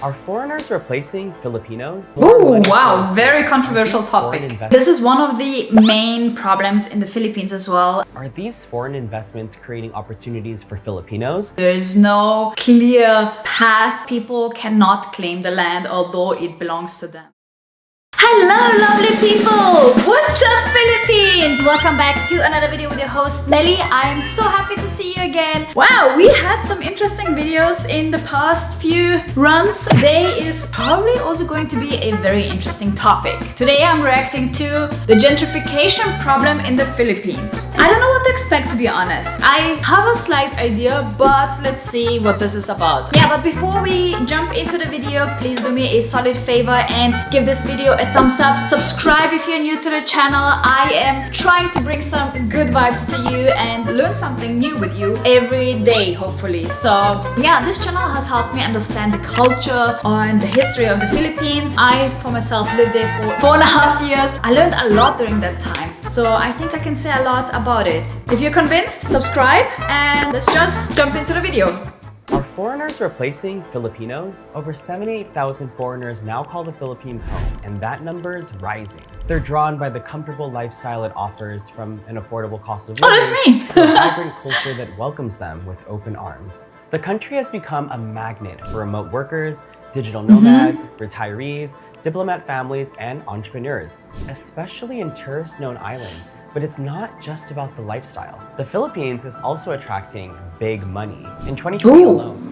Are foreigners replacing Filipinos? Ooh, wow, very controversial topic. This is one of the main problems in the Philippines as well. Are these foreign investments creating opportunities for Filipinos? There's no clear path. People cannot claim the land, although it belongs to them. Hello, lovely people! What's up, Philippines? Welcome back to another video with your host, Nelly. I am so happy to see you again. Wow, we had some interesting videos in the past few runs. Today is probably also going to be a very interesting topic. Today I'm reacting to the gentrification problem in the Philippines. I don't know what to expect, to be honest. I have a slight idea, but let's see what this is about. Yeah, but before we jump into the video, please do me a solid favor and give this video a thumbs up. Subscribe if you're new to the channel. I am trying to bring some good vibes to you and learn something new with you every day, hopefully. So yeah, this channel has helped me understand the culture and the history of the Philippines. I, for myself, lived there for 4.5 years. I learned a lot during that time. So I think I can say a lot about it. If you're convinced, subscribe and let's just jump into the video. Are foreigners replacing Filipinos? Over 78,000 foreigners now call the Philippines home, and that number is rising. They're drawn by the comfortable lifestyle it offers, from an affordable cost of living that's me! to a vibrant culture that welcomes them with open arms. The country has become a magnet for remote workers, digital nomads, retirees, diplomat families, and entrepreneurs, especially in tourist-known islands. But it's not just about the lifestyle. The Philippines is also attracting big money. In 2020 alone.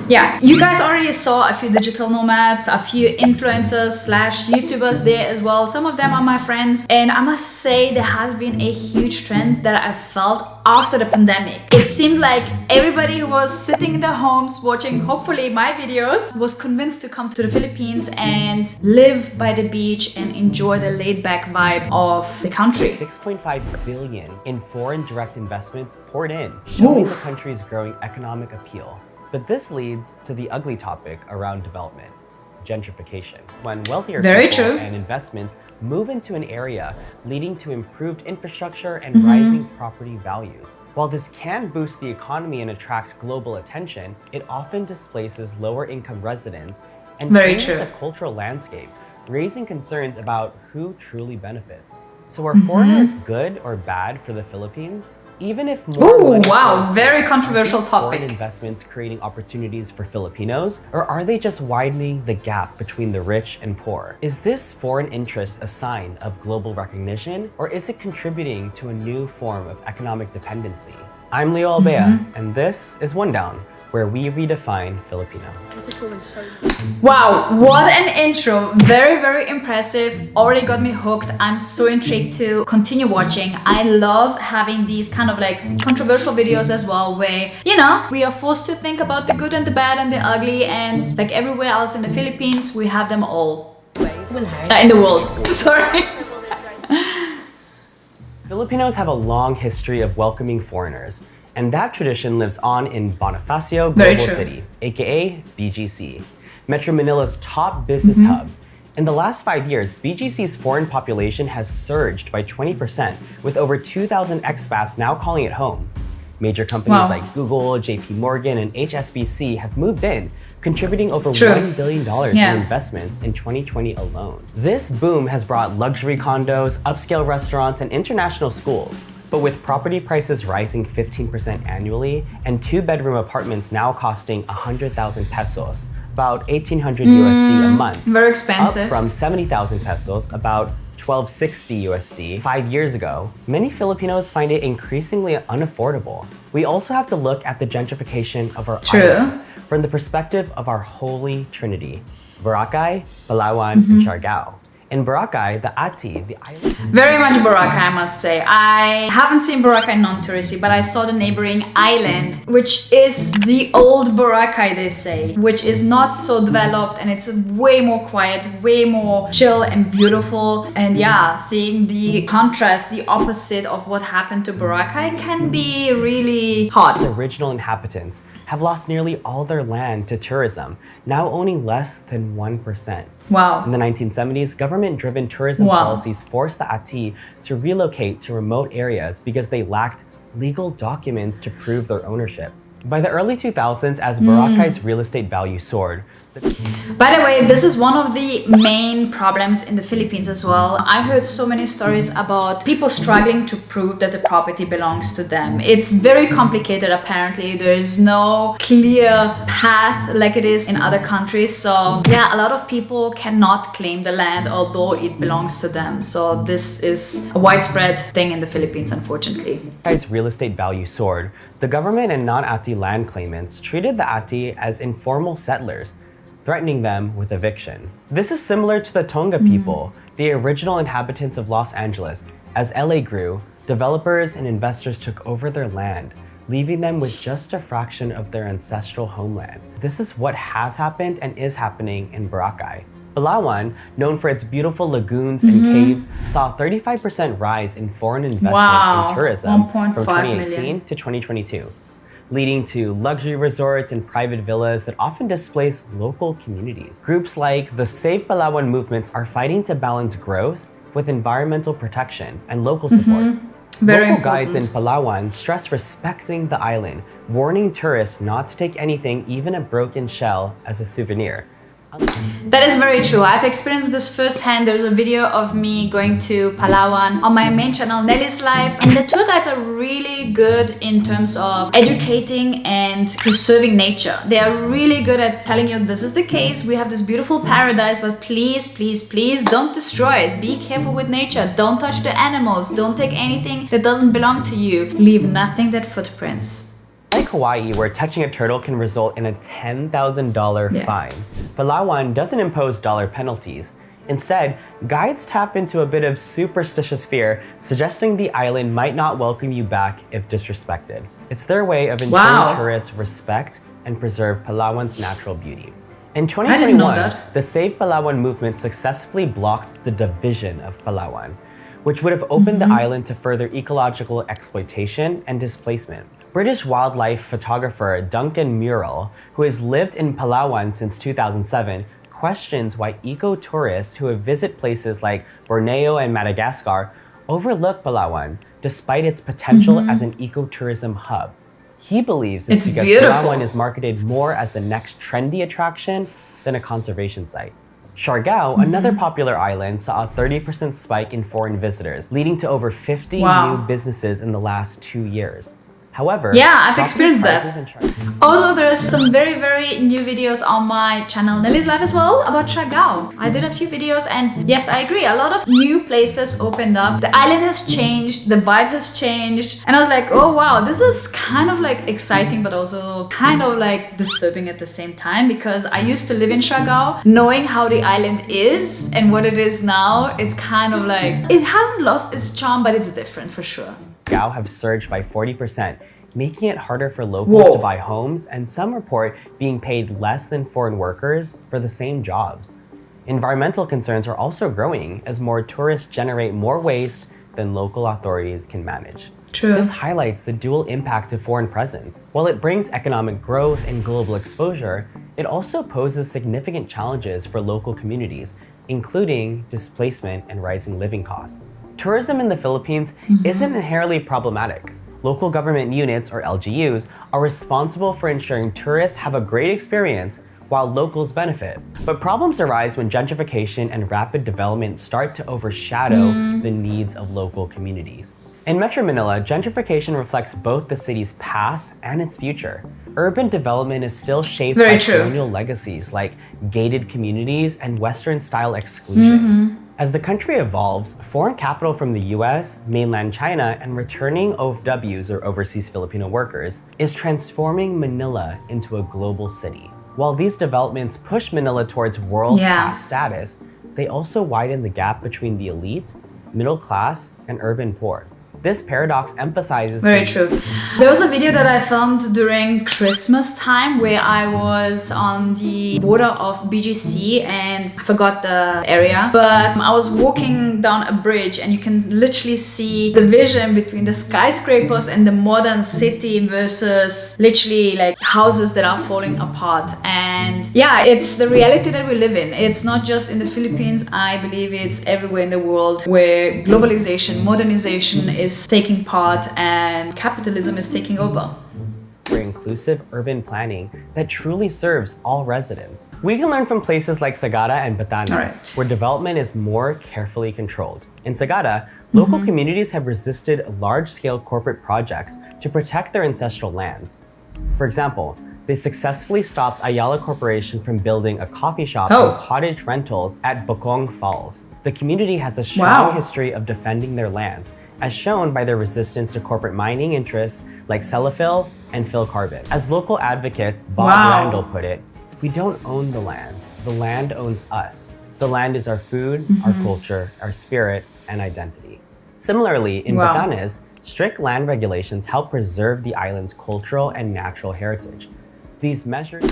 Yeah, you guys already saw a few digital nomads, a few influencers / YouTubers there as well. Some of them are my friends. And I must say there has been a huge trend that I felt after the pandemic. It seemed like everybody who was sitting in their homes watching, hopefully, my videos was convinced to come to the Philippines and live by the beach and enjoy the laid-back vibe of the country. 6.5 billion in foreign direct investments poured in, showing the country's growing economic appeal. But this leads to the ugly topic around development: gentrification. When wealthier people and investments move into an area, leading to improved infrastructure and rising property values. While this can boost the economy and attract global attention, it often displaces lower income residents and changes the cultural landscape, raising concerns about who truly benefits. So are foreigners good or bad for the Philippines? Even if more very controversial topic. Foreign investments creating opportunities for Filipinos, or are they just widening the gap between the rich and poor? Is this foreign interest a sign of global recognition, or is it contributing to a new form of economic dependency? I'm Leo Albea, and this is One Down, where we redefine Filipino. Wow, what an intro. Very, very impressive. Already got me hooked. I'm so intrigued to continue watching. I love having these kind of like controversial videos as well, where, you know, we are forced to think about the good and the bad and the ugly, and like everywhere else in the Philippines, we have them all. In the world. Sorry. Filipinos have a long history of welcoming foreigners, and that tradition lives on in Bonifacio Global City, aka BGC, Metro Manila's top business hub. In the last 5 years, BGC's foreign population has surged by 20%, with over 2,000 expats now calling it home. Major companies like Google, JP Morgan, and HSBC have moved in, contributing over $1 billion in investments in 2020 alone. This boom has brought luxury condos, upscale restaurants, and international schools. But with property prices rising 15% annually and 2-bedroom apartments now costing 100,000 pesos, about 1,800 USD a month, very expensive, up from 70,000 pesos, about 1,260 USD 5 years ago, many Filipinos find it increasingly unaffordable. We also have to look at the gentrification of our islands from the perspective of our holy trinity: Boracay, Palawan, and Siargao. In Boracay, the Ati, the island... Very much Boracay, I must say. I haven't seen Boracay non-touristy, but I saw the neighboring island, which is the old Boracay, they say, which is not so developed, and it's way more quiet, way more chill and beautiful. And yeah, seeing the contrast, the opposite of what happened to Boracay can be really hot. The original inhabitants have lost nearly all their land to tourism, now owning less than 1%. Wow. In the 1970s, government-driven tourism policies forced the Ati to relocate to remote areas because they lacked legal documents to prove their ownership. By the early 2000s, as Boracay's real estate value soared, By the way, this is one of the main problems in the Philippines as well. I heard so many stories about people struggling to prove that the property belongs to them. It's very complicated apparently. There is no clear path like it is in other countries. So yeah, a lot of people cannot claim the land although it belongs to them. So this is a widespread thing in the Philippines, unfortunately. As real estate value soared, the government and non-Ati land claimants treated the Ati as informal settlers, threatening them with eviction. This is similar to the Tonga people, the original inhabitants of Los Angeles. As LA grew, developers and investors took over their land, leaving them with just a fraction of their ancestral homeland. This is what has happened and is happening in Boracay. Palawan, known for its beautiful lagoons and caves, saw a 35% rise in foreign investment in tourism from 2018 to 2022. Leading to luxury resorts and private villas that often displace local communities. Groups like the Save Palawan movements are fighting to balance growth with environmental protection and local support. Local guides in Palawan stress respecting the island, warning tourists not to take anything, even a broken shell, as a souvenir. That is very true. I've experienced this firsthand. There's a video of me going to Palawan on my main channel, Nelly's Life. And the tour guides are really good in terms of educating and preserving nature. They are really good at telling you this is the case. We have this beautiful paradise, but please, please, please don't destroy it. Be careful with nature. Don't touch the animals. Don't take anything that doesn't belong to you. Leave nothing but footprints. Like Hawaii, where touching a turtle can result in a $10,000 fine, Palawan doesn't impose dollar penalties. Instead, guides tap into a bit of superstitious fear, suggesting the island might not welcome you back if disrespected. It's their way of ensuring tourists respect and preserve Palawan's natural beauty. In 2021, the Save Palawan movement successfully blocked the division of Palawan, which would have opened the island to further ecological exploitation and displacement. British wildlife photographer Duncan Murrell, who has lived in Palawan since 2007, questions why eco-tourists who visit places like Borneo and Madagascar overlook Palawan, despite its potential as an ecotourism hub. He believes it's because Palawan is marketed more as the next trendy attraction than a conservation site. Siargao, another popular island, saw a 30% spike in foreign visitors, leading to over 50 new businesses in the last 2 years. However, I've experienced that. Also, there's some very new videos on my channel Nelly's Life as well about Siargao. I did a few videos and yes, I agree. A lot of new places opened up. The island has changed. The vibe has changed. And I was like, oh wow, this is kind of like exciting, but also kind of like disturbing at the same time, because I used to live in Siargao. Knowing how the island is and what it is now, it's kind of like, it hasn't lost its charm, but it's different for sure. Siargao have surged by 40%, making it harder for locals to buy homes, and some report being paid less than foreign workers for the same jobs. Environmental concerns are also growing as more tourists generate more waste than local authorities can manage. This highlights the dual impact of foreign presence. While it brings economic growth and global exposure, it also poses significant challenges for local communities, including displacement and rising living costs. Tourism in the Philippines isn't inherently problematic. Local government units, or LGUs, are responsible for ensuring tourists have a great experience while locals benefit. But problems arise when gentrification and rapid development start to overshadow the needs of local communities. In Metro Manila, gentrification reflects both the city's past and its future. Urban development is still shaped by colonial legacies like gated communities and Western-style exclusion. As the country evolves, foreign capital from the US, mainland China, and returning OFWs, or overseas Filipino workers, is transforming Manila into a global city. While these developments push Manila towards world-class status, they also widen the gap between the elite, middle class, and urban poor. This paradox emphasizes There was a video that I filmed during Christmas time where I was on the border of BGC and I forgot the area, but I was walking down a bridge and you can literally see the vision between the skyscrapers and the modern city versus literally like houses that are falling apart. And yeah, it's the reality that we live in. It's not just in the Philippines. I believe it's everywhere in the world where globalization, modernization is taking part and capitalism is taking over. for inclusive urban planning that truly serves all residents. We can learn from places like Sagada and Batanes, where development is more carefully controlled. In Sagada, local communities have resisted large-scale corporate projects to protect their ancestral lands. For example, they successfully stopped Ayala Corporation from building a coffee shop and cottage rentals at Bokong Falls. The community has a strong history of defending their land, as shown by their resistance to corporate mining interests like Celafil and Philcarbon. As local advocate Bob Randall put it, "We don't own the land owns us. The land is our food, our culture, our spirit, and identity." Similarly, in Batanes, strict land regulations help preserve the island's cultural and natural heritage. These measures...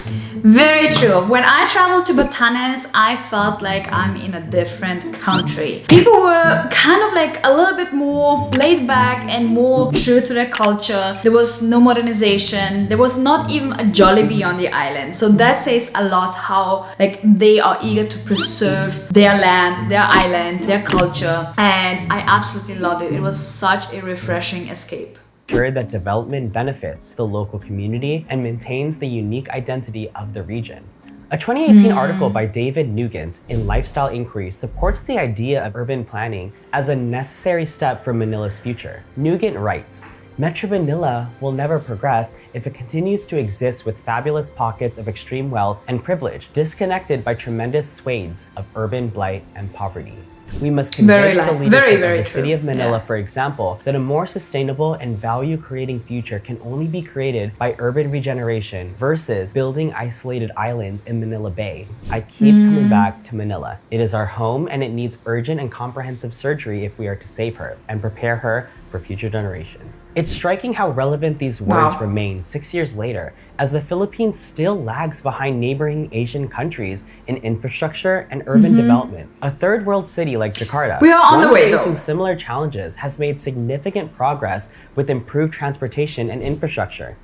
Very true. When I traveled to Batanes, I felt like I'm in a different country. People were kind of like a little bit more laid back and more true to their culture. There was no modernization. There was not even a Jollibee on the island. So that says a lot how like they are eager to preserve their land, their island, their culture. And I absolutely loved it. It was such a refreshing escape. That development benefits the local community and maintains the unique identity of the region. A 2018 article by David Nugent in Lifestyle Inquiry supports the idea of urban planning as a necessary step for Manila's future. Nugent writes, "Metro Manila will never progress if it continues to exist with fabulous pockets of extreme wealth and privilege, disconnected by tremendous swathes of urban blight and poverty. We must convince the leadership of the city of Manila, for example, that a more sustainable and value-creating future can only be created by urban regeneration versus building isolated islands in Manila Bay. I keep coming back to Manila. It is our home and it needs urgent and comprehensive surgery if we are to save her and prepare her for future generations." It's striking how relevant these words remain 6 years later, as the Philippines still lags behind neighboring Asian countries in infrastructure and urban development. A third world city like Jakarta, we are on the way facing similar challenges, has made significant progress with improved transportation and infrastructure.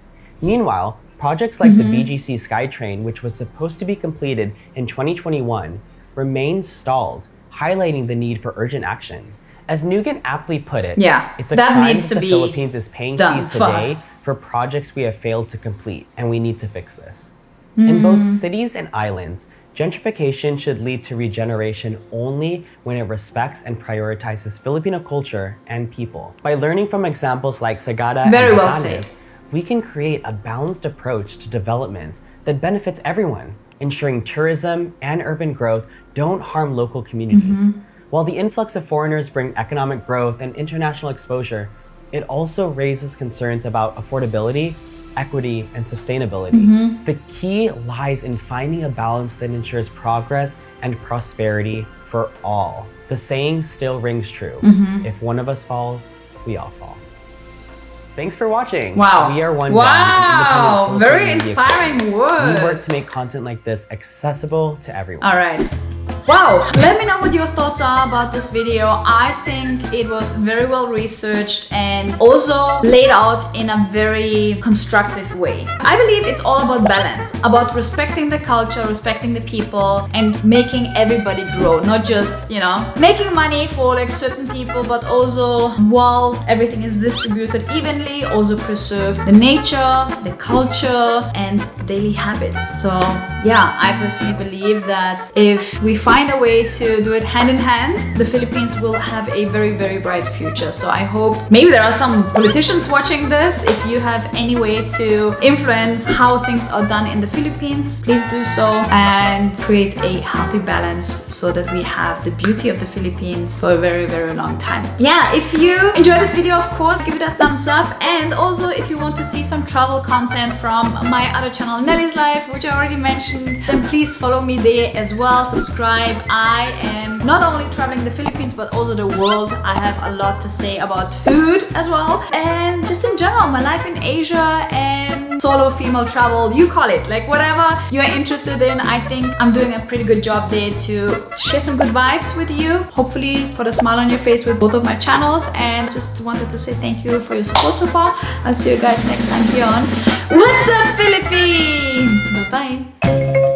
Meanwhile, projects like the BGC SkyTrain, which was supposed to be completed in 2021, remain stalled, highlighting the need for urgent action. As Nugent aptly put it, it's a crime that the Philippines is paying fees today for projects we have failed to complete, and we need to fix this. In both cities and islands, gentrification should lead to regeneration only when it respects and prioritizes Filipino culture and people. By learning from examples like Sagada and Batanes, we can create a balanced approach to development that benefits everyone, ensuring tourism and urban growth don't harm local communities. While the influx of foreigners bring economic growth and international exposure, it also raises concerns about affordability, equity, and sustainability. The key lies in finding a balance that ensures progress and prosperity for all. The saying still rings true. If one of us falls, we all fall. Thanks for watching. We are One Down, an independent very inspiring words. We work to make content like this accessible to everyone. All right. Wow, let me know what your thoughts are about this video. I think it was very well researched and also laid out in a very constructive way. I believe it's all about balance, about respecting the culture, respecting the people, and making everybody grow. Not just, you know, making money for like certain people, but also while everything is distributed evenly, also preserve the nature, the culture, and daily habits. So yeah, I personally believe that if we find a way to do it hand in hand, the Philippines will have a very, very bright future. So I hope maybe there are some politicians watching this. If you have any way to influence how things are done in the Philippines, please do so and create a healthy balance so that we have the beauty of the Philippines for a very, very long time. Yeah, if you enjoyed this video, of course, give it a thumbs up. And also, if you want to see some travel content from my other channel, Nelly's Life, which I already mentioned, then please follow me there as well. Subscribe. I am not only traveling the Philippines but also the world. I have a lot to say about food as well, and just in general my life in Asia and solo female travel, you call it, like whatever you are interested in. I think I'm doing a pretty good job there to share some good vibes with you, hopefully put a smile on your face with both of my channels, and just wanted to say thank you for your support so far. I'll see you guys next time here on What's Up Philippines. Bye bye.